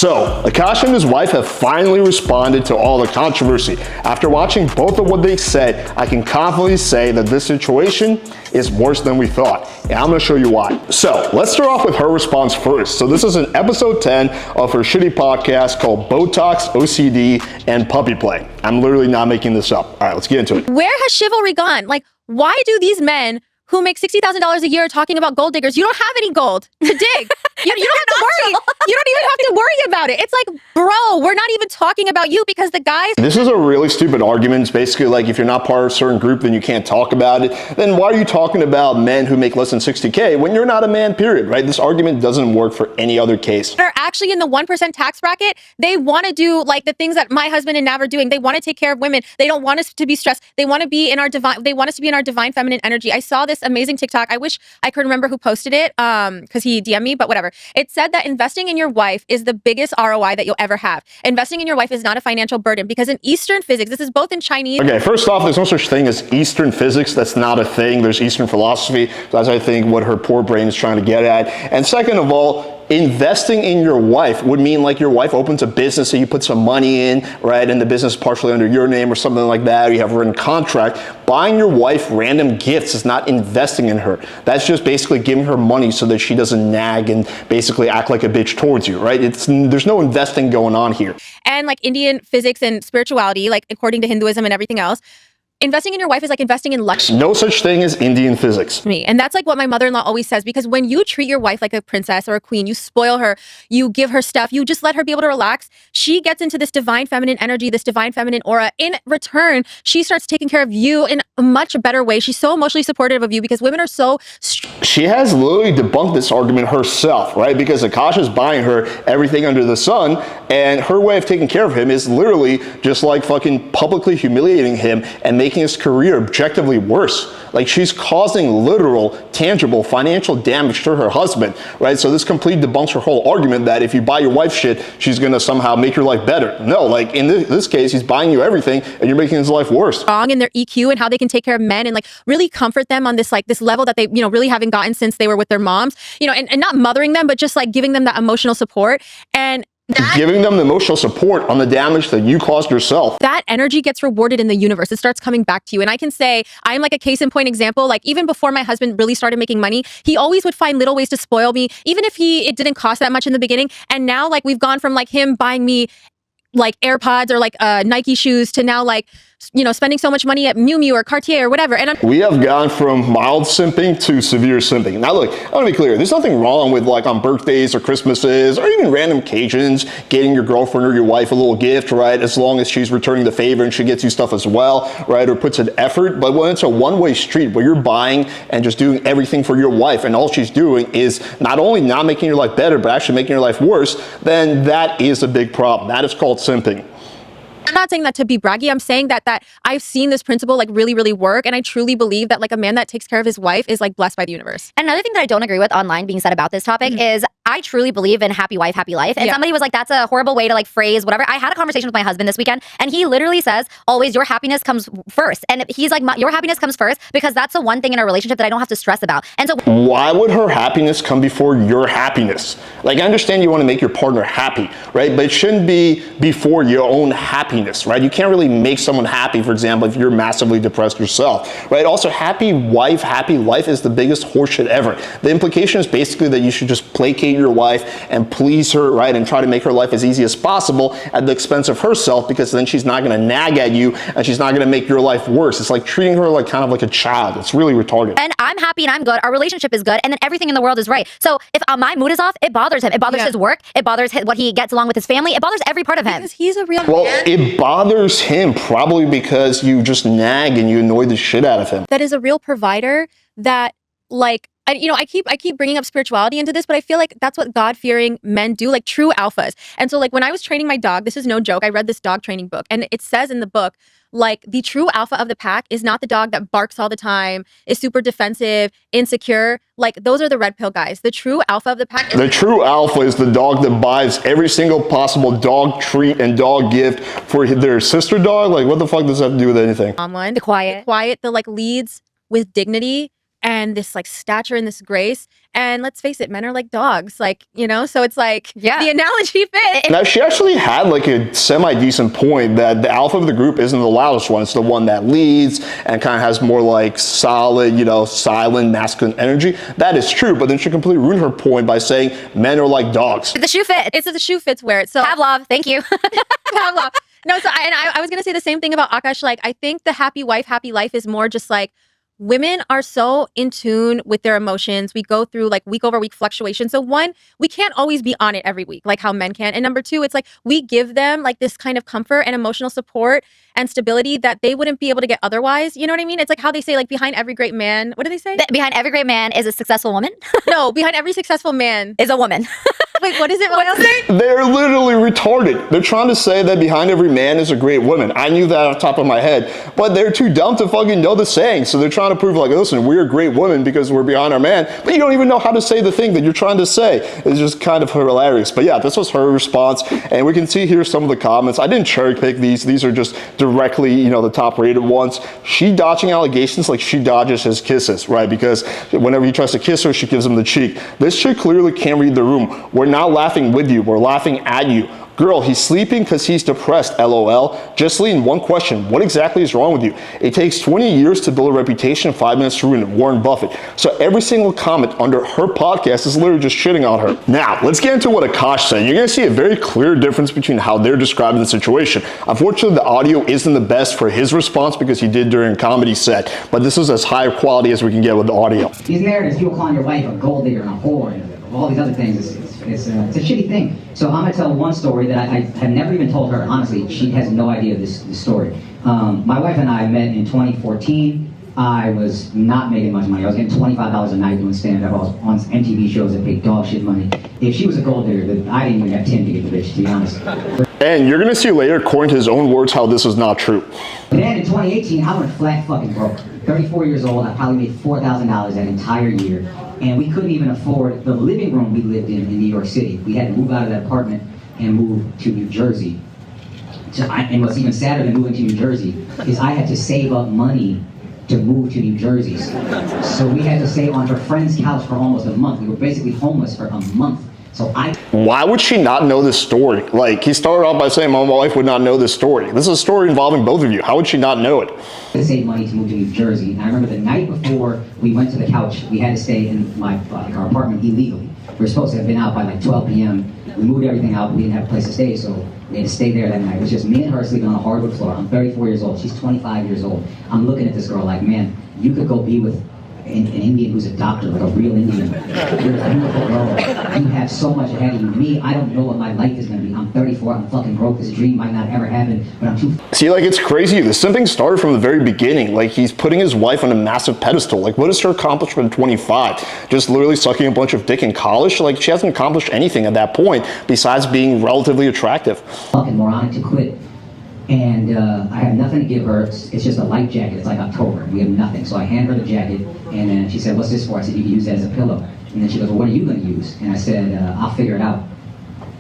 So, Akaash and his wife have finally responded to all the controversy. After watching both of what they said, I can confidently say that this situation is worse than we thought. And I'm gonna show you why. So, let's start off with her response first. So this is in episode 10 of her shitty podcast called Botox, OCD, and Puppy Play. I'm literally not making this up. All right, let's get into it. Where has chivalry gone? Like, why do these men who make $60,000 a year talking about gold diggers? You don't have any gold to dig. You don't have to worry. You don't even have to worry about it. It's like, bro, we're not even talking about you because the guys... This is a really stupid argument. It's basically like, if you're not part of a certain group, then you can't talk about it. Then why are you talking about men who make less than 60K when you're not a man, period, right? This argument doesn't work for any other case. They're actually in the 1% tax bracket. They want to do like the things that my husband and Nav are doing. They want to take care of women. They don't want us to be stressed. They want to be in our divine, they want us to be in our divine feminine energy. I saw this amazing TikTok. I wish I could remember who posted it because he DM'd me, but whatever. It said that investing in your wife is the biggest ROI that you'll ever have. Investing in your wife is not a financial burden because in Eastern physics, this is both in Chinese. Okay, first off, there's no such thing as Eastern physics. That's not a thing. There's Eastern philosophy. That's, I think, what her poor brain is trying to get at. And second of all, investing in your wife would mean like your wife opens a business and you put some money in, right? And the business is partially under your name or something like that, or you have a written contract. Buying your wife random gifts is not investing in her. That's just basically giving her money so that she doesn't nag and basically act like a bitch towards you, right? There's no investing going on here. And like Indian physics and spirituality, like according to Hinduism and everything else, investing in your wife is like investing in luxury. No such thing as Indian physics. And that's like what my mother-in-law always says, because when you treat your wife like a princess or a queen, you spoil her, you give her stuff, you just let her be able to relax, she gets into this divine feminine energy, this divine feminine aura. In return, she starts taking care of you in a much better way. She's so emotionally supportive of you because women are so... She has literally debunked this argument herself, right? Because Akaash is buying her everything under the sun, and her way of taking care of him is literally just like fucking publicly humiliating him and making his career objectively worse. Like, she's causing literal, tangible financial damage to her husband, right? So this completely debunks her whole argument that if you buy your wife shit, she's gonna somehow make your life better. No, like in this case, he's buying you everything and you're making his life worse. Strong in their EQ and how they can take care of men and like really comfort them on this like this level that they, you know, really haven't gotten since they were with their moms, you know, and not mothering them, but just like giving them that emotional support. And giving them the emotional support on the damage that you caused yourself. That energy gets rewarded in the universe. It starts coming back to you. And I can say I'm like a case in point example. Like even before my husband really started making money, he always would find little ways to spoil me, even if it didn't cost that much in the beginning. And now like we've gone from like him buying me like AirPods or like Nike shoes to now like, you know, spending so much money at Miu Miu or Cartier or whatever. And we have gone from mild simping to severe simping. Now look, I want to be clear, there's nothing wrong with like on birthdays or Christmases or even random occasions getting your girlfriend or your wife a little gift, right? As long as she's returning the favor and she gets you stuff as well, right? Or puts an effort. But when it's a one-way street where you're buying and just doing everything for your wife and all she's doing is not only not making your life better, but actually making your life worse, then that is a big problem. That is called simping. I'm not saying that to be braggy. I'm saying that I've seen this principle like really, really work. And I truly believe that like a man that takes care of his wife is like blessed by the universe. And another thing that I don't agree with online being said about this topic is I truly believe in happy wife, happy life. And somebody was like, that's a horrible way to like phrase whatever. I had a conversation with my husband this weekend and he literally says, always your happiness comes first. And he's like, your happiness comes first because that's the one thing in a relationship that I don't have to stress about. And so why would her happiness come before your happiness? Like, I understand you want to make your partner happy, right? But it shouldn't be before your own happiness, right? You can't really make someone happy, for example, if you're massively depressed yourself, right? Also, happy wife, happy life is the biggest horseshit ever. The implication is basically that you should just placate your wife and please her, right? And try to make her life as easy as possible at the expense of herself, because then she's not going to nag at you and she's not going to make your life worse. It's like treating her like kind of like a child. It's really retarded. And I'm happy and I'm good. Our relationship is good. And then everything in the world is right. So if my mood is off, it bothers him. It bothers his work. It bothers what he gets along with his family. It bothers every part of him. Because he's a real Well, man. it bothers him probably because you just nag and you annoy the shit out of him. That is a real provider that like, you know, I keep bringing up spirituality into this, but I feel like that's what God-fearing men do, like true alphas. And so like when I was training my dog, this is no joke, I read this dog training book and it says in the book, like the true alpha of the pack is not the dog that barks all the time, is super defensive, insecure. Like those are the red pill guys. The true alpha of the pack. The true alpha is the dog that buys every single possible dog treat and dog gift for their sister dog. Like what the fuck does that have to do with anything? One, The quiet. the like leads with dignity and this like stature and this grace. And let's face it, men are like dogs, like, you know, so it's like, the analogy fits. Now, she actually had like a semi-decent point that the alpha of the group isn't the loudest one. It's the one that leads and kind of has more like solid, you know, silent, masculine energy. That is true, but then she completely ruined her point by saying men are like dogs. The shoe fits. It's the shoe fits, wear it. So Pavlov, thank you. Pavlov. No, so I was gonna say the same thing about Akaash. Like, I think the happy wife, happy life is more just like, women are so in tune with their emotions. We go through like week over week fluctuations. So one, we can't always be on it every week, like how men can. And number two, it's like we give them like this kind of comfort and emotional support and stability that they wouldn't be able to get otherwise. You know what I mean? It's like how they say, like, behind every great man, what do they say? Behind every great man is a successful woman. No, behind every successful man is a woman. Wait, what is it? What else? They're literally retarded. They're trying to say that behind every man is a great woman. I knew that off the top of my head, but they're too dumb to fucking know the saying. So they're trying to prove like, listen, we're great women because we're behind our man, but you don't even know how to say the thing that you're trying to say. It's just kind of hilarious. But yeah, this was her response, and we can see here some of the comments. I didn't cherry pick these. These are just directly, you know, the top rated ones. She dodging allegations like she dodges his kisses, right? Because whenever he tries to kiss her, she gives him the cheek. This chick clearly can't read the room. We're not laughing with you. We're laughing at you. Girl, he's sleeping because he's depressed, LOL. Justine, one question. What exactly is wrong with you? It takes 20 years to build a reputation, 5 minutes to ruin it. Warren Buffett. So every single comment under her podcast is literally just shitting on her. Now, let's get into what Akaash said. You're going to see a very clear difference between how they're describing the situation. Unfortunately, the audio isn't the best for his response because he did during a comedy set, but this is as high quality as we can get with the audio. These narratives, people calling your wife a gold digger and a whore and all these other things, it's a shitty thing. So I'm gonna tell one story that I have never even told her. Honestly, she has no idea this story. My wife and I met in 2014. I was not making much money. I was getting $25 a night doing stand-up. I was on MTV shows that paid dog shit money. If she was a gold digger, then I didn't even have 10 to get the bitch, to be honest. And you're gonna see later, according to his own words, how this is not true. Then in 2018, I went flat fucking broke. 34 years old, I probably made $4,000 that entire year. And we couldn't even afford the living room we lived in New York City. We had to move out of that apartment and move to New Jersey. And what's even sadder than moving to New Jersey is I had to save up money to move to New Jersey. So we had to stay on her friend's couch for almost a month. We were basically homeless for a month. Why would she not know this story? Like, he started off by saying my wife would not know this story. This is a story involving both of you. How would she not know it? To save money to move to New Jersey. And I remember the night before we went to the couch, we had to stay in our apartment illegally. We were supposed to have been out by like 12 p.m. We moved everything out, but we didn't have a place to stay, so we had to stay there that night. It was just me and her sleeping on a hardwood floor. I'm 34 years old. She's 25 years old. I'm looking at this girl like, man, you could go be with an Indian who's a doctor, like a real Indian. You're a beautiful girl. You have so much ahead of you. Me, I don't know what my life is going to be. I'm 34. I'm fucking broke. This dream might not ever happen, but I'm too... See, like, it's crazy. The simping started from the very beginning. Like, he's putting his wife on a massive pedestal. Like, what is her accomplishment at 25? Just literally sucking a bunch of dick in college? Like, she hasn't accomplished anything at that point besides being relatively attractive. Fucking moronic to quit. And I have nothing to give her. It's just a light jacket. It's like October. We have nothing. So I hand her the jacket, and then she said, what's this for? I said, you can use that as a pillow. And then she goes, well, what are you going to use? And I said, I'll figure it out.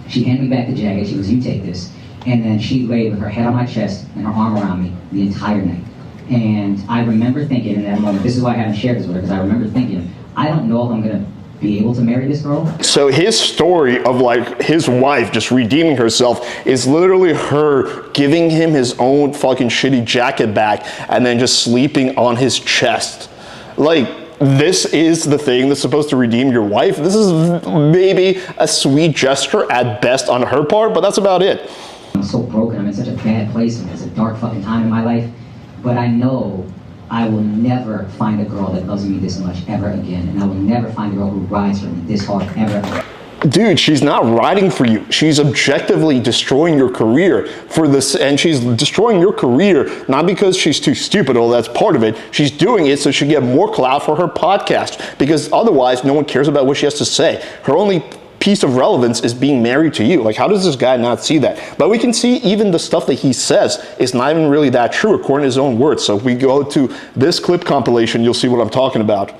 She handed me back the jacket. She goes, you take this. And then she laid with her head on my chest and her arm around me the entire night. And I remember thinking in that moment, this is why I haven't shared this with her, because I remember thinking, I don't know if I'm going to be able to marry this girl. So his story of like his wife just redeeming herself is literally her giving him his own fucking shitty jacket back and then just sleeping on his chest. Like, this is the thing that's supposed to redeem your wife. This is maybe a sweet gesture at best on her part, but that's about it. I'm so broken. I'm in such a bad place, and it's a dark fucking time in my life. But I know I will never find a girl that loves me this much ever again, and I will never find a girl who rides for me this hard ever again. Dude, she's not riding for you. She's objectively destroying your career for this, and she's destroying your career not because she's too stupid, although that's part of it. She's doing it so she can get more clout for her podcast, because otherwise no one cares about what she has to say. Her only piece of relevance is being married to you. Like, how does this guy not see that? But we can see even the stuff that he says is not even really that true according to his own words. So if we go to this clip compilation, you'll see what I'm talking about.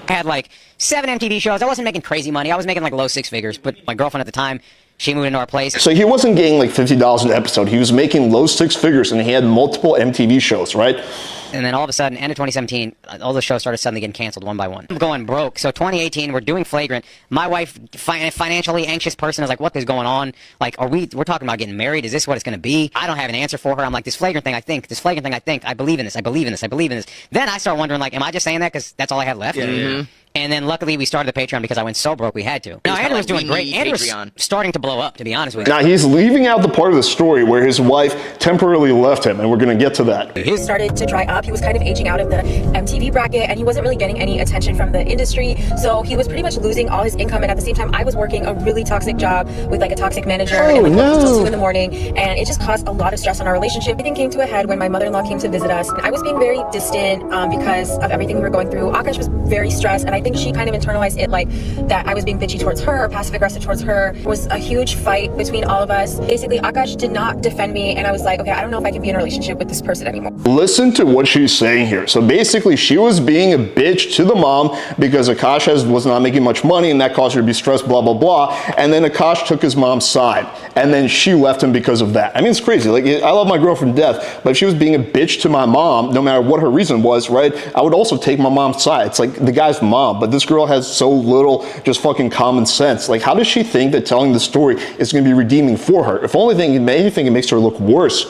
I had like 7 MTV shows. I wasn't making crazy money. I was making like low 6 figures, but my girlfriend at the time, she moved into our place. So he wasn't getting like $50 an episode. He was making low 6 figures and he had multiple MTV shows, right? And then all of a sudden, end of 2017, all the shows started suddenly getting canceled one by one. I'm going broke. So 2018, we're doing Flagrant. My wife, financially anxious person, is like, what is going on? Like, we're talking about getting married? Is this what it's going to be? I don't have an answer for her. I'm like, this Flagrant thing, I think. I believe in this. I believe in this. Then I start wondering, like, am I just saying that because that's all I have left? Yeah. And then luckily we started the Patreon because I went so broke we had to. Now Andrew was doing great. Andrew was starting to blow up, to be honest with you. Now he's leaving out the part of the story where his wife temporarily left him, and we're gonna get to that. He started to dry up. He was kind of aging out of the MTV bracket, and he wasn't really getting any attention from the industry. So he was pretty much losing all his income. And at the same time, I was working a really toxic job with like a toxic manager, and like working till 2 in the morning, and it just caused a lot of stress on our relationship. Everything came to a head when my mother-in-law came to visit us. I was being very distant because of everything we were going through. Akaash was very stressed, and I think she kind of internalized it like that I was being bitchy towards her or passive aggressive towards her. It was a huge fight between all of us. Basically, Akaash did not defend me, and I was like, okay, I don't know if I can be in a relationship with this person anymore. Listen to what she's saying here. So basically, she was being a bitch to the mom because Akaash was not making much money, and that caused her to be stressed, blah, blah, blah. And then Akaash took his mom's side, and then she left him because of that. I mean, it's crazy. Like, I love my girlfriend to death, but if she was being a bitch to my mom, no matter what her reason was, right, I would also take my mom's side. It's like the guy's mom, but this girl has so little just fucking common sense. Like, how does she think that telling the story is going to be redeeming for her? If anything, it makes her look worse.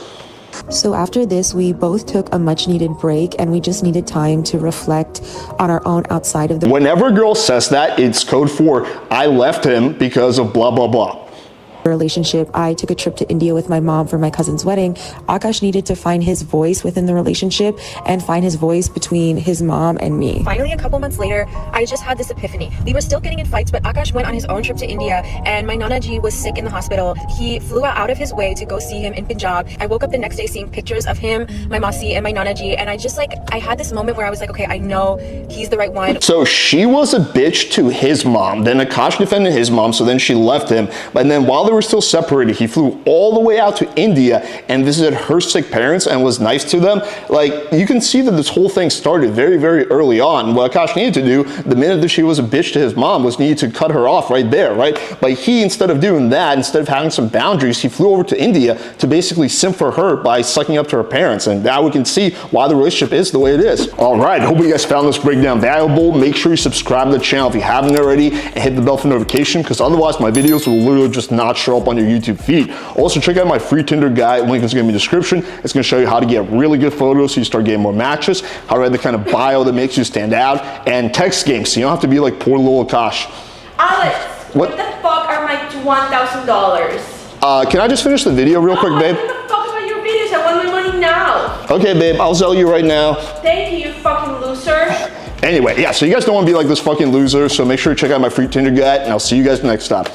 So after this, we both took a much needed break, and we just needed time to reflect on our own outside of the Whenever a girl says that, it's code for I left him because of blah, blah, blah. relationship. I took a trip to India with my mom for my cousin's wedding. Akaash needed to find his voice within the relationship and find his voice between his mom and me. Finally, a couple months later, I just had this epiphany. We were still getting in fights, but Akaash went on his own trip to India, and my Nana Ji was sick in the hospital. He flew out of his way to go see him in Punjab. I woke up the next day seeing pictures of him, my Masi, and my Nana Ji, and I had this moment where I was like, okay, I know he's the right one. So she was a bitch to his mom. Then Akaash defended his mom, so then she left him. And then while they were still separated, he flew all the way out to India and visited her sick parents and was nice to them. Like, you can see that this whole thing started very, very early on. What Akaash needed to do, the minute that she was a bitch to his mom, was needed to cut her off right there, right? But he, instead of doing that, instead of having some boundaries, he flew over to India to basically simp for her by sucking up to her parents. And now we can see why the relationship is the way it is. All right, hope you guys found this breakdown valuable. Make sure you subscribe to the channel if you haven't already, and hit the bell for notification, because otherwise my videos will literally just not show up on your YouTube feed. Also, check out my free Tinder guide. Link is going to be in the description. It's going to show you how to get really good photos so you start getting more matches, how to write the kind of bio that makes you stand out, and text games so you don't have to be like poor little Akaash. Alex, what the fuck are my $1,000? Can I just finish the video real quick, babe? What the fuck about your videos? I want my money now. Okay, babe, I'll sell you right now. Thank you, you fucking loser. Anyway, yeah, so you guys don't want to be like this fucking loser, so make sure to check out my free Tinder guide, and I'll see you guys next time.